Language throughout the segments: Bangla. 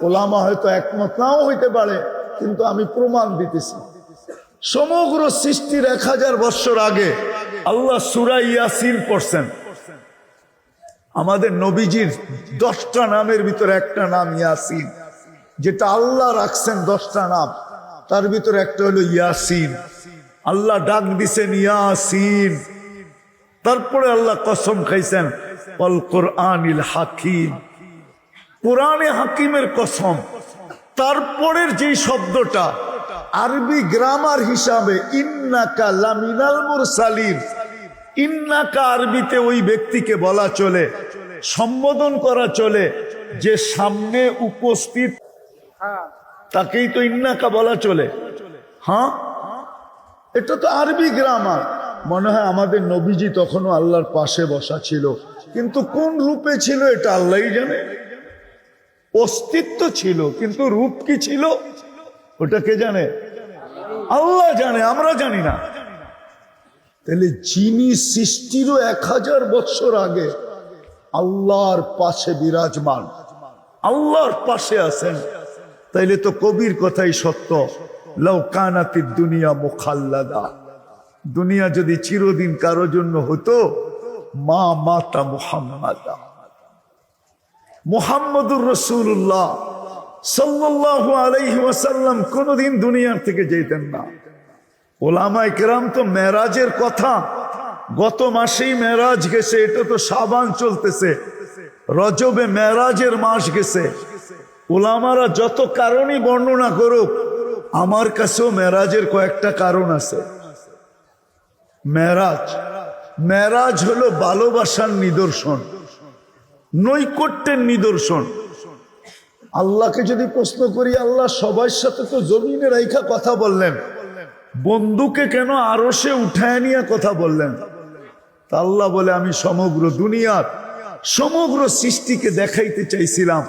ওলামা হয়তো একমত নাও হইতে পারে, কিন্তু আমি প্রমাণ দিতেছি। সমগ্র সৃষ্টির 1000 বছর আগে আল্লাহ সূরা ইয়াসিন পড়ছেন। আমাদের নবীজির 10টা নামের ভিতরে একটা নাম ইয়াসিন, যেটা আল্লাহ রাখছেন 10টা নাম, তার ভিতরে একটা হলো ইয়াসিন। আল্লাহ ডাক দিছেন ইয়াসিন, তারপরে আল্লাহ কসম খাইছেন ওয়াল কোরআনিল হাকিম, কোরআনে হাকিমের কসম। তারপরের যেই শব্দটা আরবি গ্রামার হিসাবে ইন্নাকা লামিনাল মুরসালিন, ইন্নাকা আরবিতে ওই ব্যক্তিকে বলা চলে, সম্বোধন করা চলে যে সামনে উপস্থিত, তাকেই তো ইন্নাকা বলা চলে। হ্যাঁ, এটা তো আরবি গ্রামার। মনে হয় আমাদের নবীজি তখনও আল্লাহর পাশে বসা ছিল, কিন্তু কোন রূপে ছিল এটা আল্লাহই জানে। অস্তিত্ব ছিল, কিন্তু রূপ কি ছিল ওটা কে জানে? আল্লাহ জানে, আমরা জানি না। তাহলে যিনি সৃষ্টিরও 1000 বছর আগে আল্লাহর পাশে বিরাজমান, আল্লাহর পাশে আছেন, তাইলে তো কবির কথাই সত্য, লাউ কানাতিদ দুনিয়া মুখাল্লাদা, দুনিয়া যদি চিরদিন কারোর জন্য হতো, মা মাতা মুহাম্মাদা, মুহাম্মদুর রাসূলুল্লাহ সাল্লাল্লাহু আলাইহি ওয়াসাল্লাম কোনদিন দুনিয়ার থেকে যেতেন না। ওলামায়ে কেরাম তো মেরাজের কথা, গত মাসেই মেরাজ গেছে, এটা তো শাবান চলতেছে, রজবে মেরাজের মাস গেছে। ওলামারা যত কারণই বর্ণনা করুক, আমার কাছেও মেরাজের কয়েকটা কারণ আছে। মেরাজ হলো ভালোবাসার নিদর্শন, নৈকট্যের নিদর্শন। আল্লাহকে যদি প্রশ্ন করি, আল্লাহ সবার সাথে তো জমিনে রাইখা কথা বললেন, বন্ধুকে কেন আরশে উঠায় নিয়ে কথা বললেন? তা আল্লাহ বলে, আমি সমগ্র দুনিয়ার সমগ্র সৃষ্টিকে দেখাইতে চাইছিলাম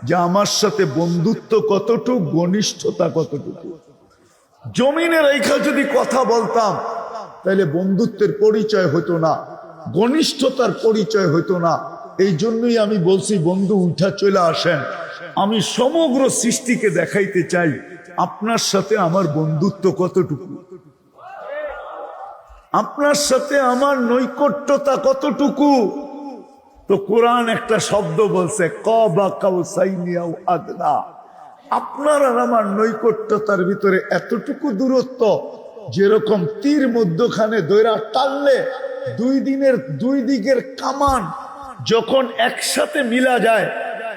যে আমার সাথে বন্ধুত্ব কতটুকু, ঘনিষ্ঠতা কতটুকু। জমিনে রাইখা যদি কথা বলতাম, তাহলে বন্ধুত্বের পরিচয় হতো না, ঘনিষ্ঠতার পরিচয় হতো না। এই জন্যই আমি বলছি, বন্ধু উঠা চলে আসেন, আমি সমগ্র সৃষ্টিকে দেখাইতে চাই আপনার সাথে আমার বন্ধুত্ব কতটুকু, আপনার সাথে আমার নৈকট্যতা কতটুকু। তো কোরআন একটা শব্দ বলছে, কাবা কাউসাইনি আও আদনা, আপনার আর আমার নৈকট্যতার ভিতরে এতটুকু দূরত্ব, যেরকম তীর মধ্যখানে দৈরা টানলে দুই দিকের কামান যখন একসাথে মিলা যায়,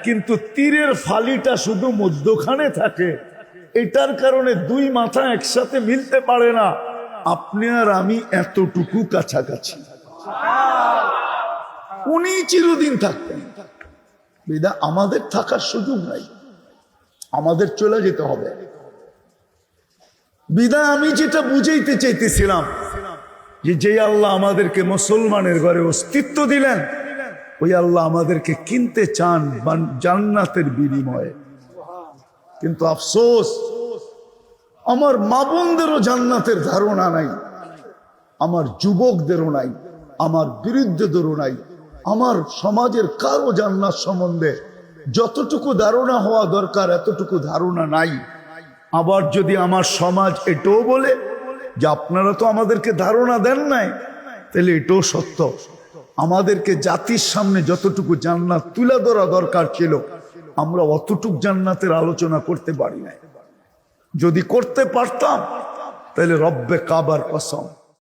কিন্তু তীরের ফালিটা শুধু মধ্যখানে থাকে, এটার কারণে দুই মাথা একসাথে মিলতে পারে না। আপনি আর আমি এতটুকু কাছাকাছি, উনি চিরদিন থাকতেন, বিদা আমাদের থাকার সুযোগ নাই, আমাদের চলে যেতে হবে। বিদা আমি যেটা বুঝাইতে চাইতেছিলাম, যে আল্লাহ আমাদেরকে মুসলমানের ঘরে অস্তিত্ব দিলেন, ওই আল্লাহ আমাদেরকে কিনতে চান জান্নাতের বিনিময়ে। কিন্তু আফসোস, আমার মা বোনদেরও জান্নাতের ধারণা নাই, আমার যুবকদেরও নাই, আমার বিরুদ্ধদেরও নাই, আমার সমাজের কারো জান্নাত সম্বন্ধে যতটুকু ধারণা হওয়া দরকার এতটুকু ধারণা নাই। আবার যদি আমার সমাজ এটাও বলে যে আপনারা তো আমাদেরকে ধারণা দেন নাই, তাহলে এটাও সত্য। আমাদেরকে জাতির সামনে যতটুকু জান্নাত তুলে ধরা দরকার ছিল, আমরা অতটুকু জান্নাতের আলোচনা করতে পারি নাই। যদি করতে পারতাম, তাহলে রব্বে কাবার কসম